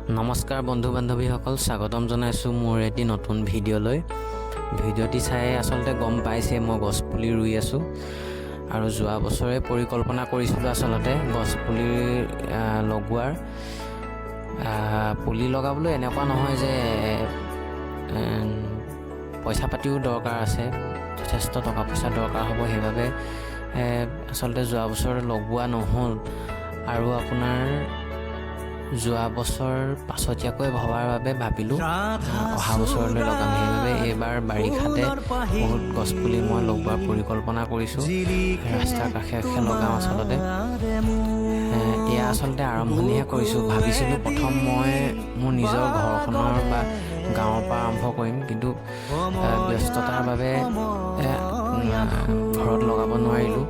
নমস্কাৰ বন্ধু বান্ধৱীসকল, স্বাগতম জনাইছোঁ মোৰ এটি নতুন ভিডিঅ'লৈ। ভিডিঅ'টি চাই আচলতে গম পাইছে মই গছপুলি ৰুই আছোঁ আৰু যোৱা বছৰে পৰিকল্পনা কৰিছিলোঁ আচলতে গছপুলি লগোৱাৰ। পুলি লগাবলৈ এনেকুৱা নহয় যে পইচা পাতিও দৰকাৰ আছে, যথেষ্ট টকা পইচা দৰকাৰ হ'ব, সেইবাবে আচলতে যোৱা বছৰ লগোৱা নহ'ল। আৰু আপোনাৰ যোৱা বছৰ পাছতীয়াকৈ ভবাৰ বাবে ভাবিলোঁ অহা বছৰলৈ লগাম, সেইবাবে এইবাৰ বাৰিষাতে বহুত গছপুলি মই লগোৱাৰ পৰিকল্পনা কৰিছোঁ। ৰাস্তাৰ কাষে কাষে লগাম আচলতে। এয়া আচলতে আৰম্ভণিহে কৰিছোঁ। ভাবিছিলোঁ প্ৰথম মই মোৰ নিজৰ ঘৰখনৰ বা গাঁৱৰ পৰা আৰম্ভ কৰিম, কিন্তু ব্যস্ততাৰ বাবে ঘৰত লগাব নোৱাৰিলোঁ।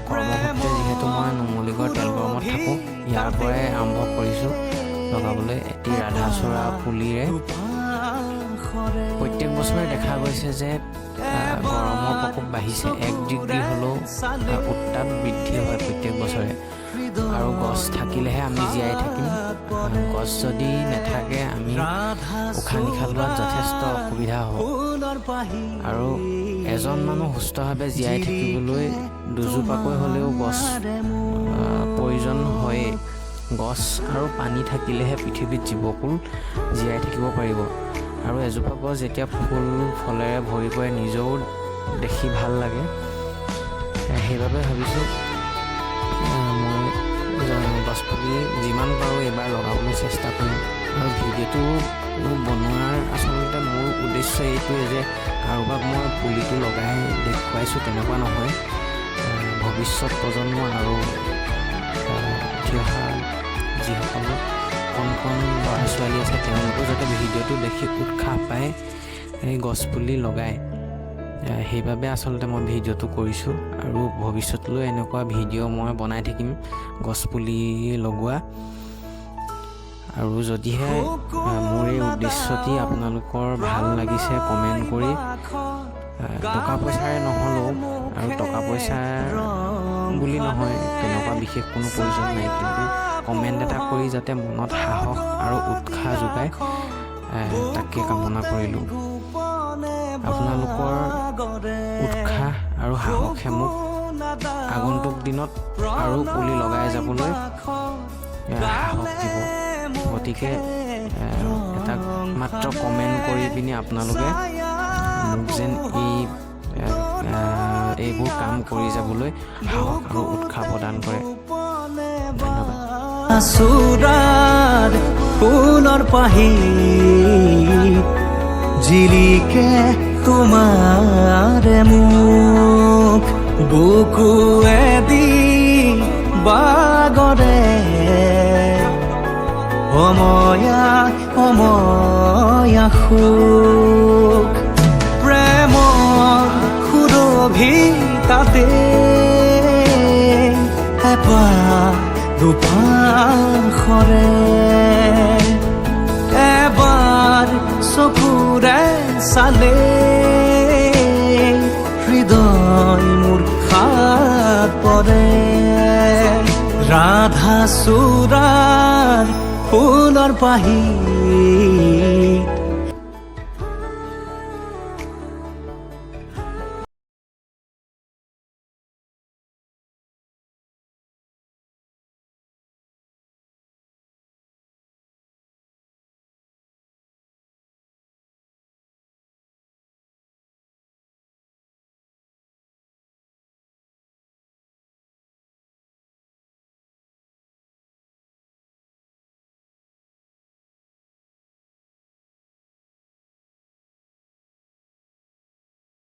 কৰ্মসূত্ৰে যিহেতু মই নুমলীগড় তেলগৰমত থাকোঁ, ইয়াৰ পৰাই আৰম্ভ কৰিছোঁ লগাবলৈ এটি ৰাধাচূড়া পুলিৰে। প্ৰত্যেক বছৰে দেখা গৈছে যে গৰমৰ প্ৰকোপ বাঢ়িছে, 1 ডিগ্ৰী হ'লেও উত্তাপ বৃদ্ধি হয় প্ৰত্যেক বছৰে। আৰু গছ থাকিলেহে আমি জীয়াই থাকিম। গছ যদি নাথাকে আমি উশাহ নিশাহ লোৱাত যথেষ্ট অসুবিধা হ'ব। আৰু এজন মানুহ সুস্থভাৱে জীয়াই থাকিবলৈ দুজোপাকৈ হ'লেও গছ প্ৰয়োজন হয়েই। গছ আৰু পানী থাকিলেহে পৃথিৱীত জীৱকুল জীয়াই থাকিব পাৰিব। আৰু এজোপা গছ যেতিয়া ফুল ফলেৰে ভৰি পৰে নিজেও দেখি ভাল লাগে। সেইবাবে ভাবিছোঁ মই গছপুলি যিমান পাৰোঁ এইবাৰ লগাবলৈ চেষ্টা কৰিম। আৰু ভিডিঅ'টো বনোৱাৰ আচলতে মোৰ উদ্দেশ্য এইটোৱে যে কাৰোবাক মই পুলিটো লগাই দেখুৱাইছোঁ তেনেকুৱা নহয়। ভৱিষ্যত প্ৰজন্ম আৰু উঠি অহা যিসকল কণ কণ ল'ৰা ছোৱালী আছে তেওঁলোকেও যাতে ভিডিঅ'টো দেখি উৎসাহ পায় এই গছপুলি লগায়, সেইবাবে আচলতে মই ভিডিঅ'টো কৰিছোঁ। আৰু ভৱিষ্যতলৈ এনেকুৱা ভিডিঅ' মই বনাই থাকিম গছপুলি লগোৱা। আৰু যদিহে মোৰ এই উদ্দেশ্যটি আপোনালোকৰ ভাল লাগিছে কমেণ্ট কৰি, টকা পইচাৰে নহ'লেও, আৰু টকা পইচাৰ বুলি নহয় তেনেকুৱা বিশেষ কোনো প্ৰয়োজন নাই, কিন্তু কমেণ্ট এটা কৰি যাতে মনত সাহস আৰু উৎসাহ যোগায় তাকে কামনা কৰিলোঁ। আপোনালোকৰ উৎসাহ আৰু সাহসে মোক আগন্তুক দিনত আৰু পুলি লগাই যাবলৈ সাহস দিব। গতিকে এটা মাত্ৰ কমেণ্ট কৰি পিনি আপোনালোকে মোক যেন এইবোৰ কাম কৰি যাবলৈ সাহস আৰু উৎসাহ প্ৰদান কৰে। ধন্যবাদ। চূড়াৰ ফুলৰ পাহি জিলিকে তোমাৰে মুখ, বুকুৱেদি বাগৰে অময়া অময়া সুখ, প্ৰেমৰ সুৰভিতাতে এপাহ দুপাশৰে এবাৰ চকুৰে চালে হৃদয় মোৰ খাত পৰে। ৰাধাচূড়াৰ ফুলৰ পাহি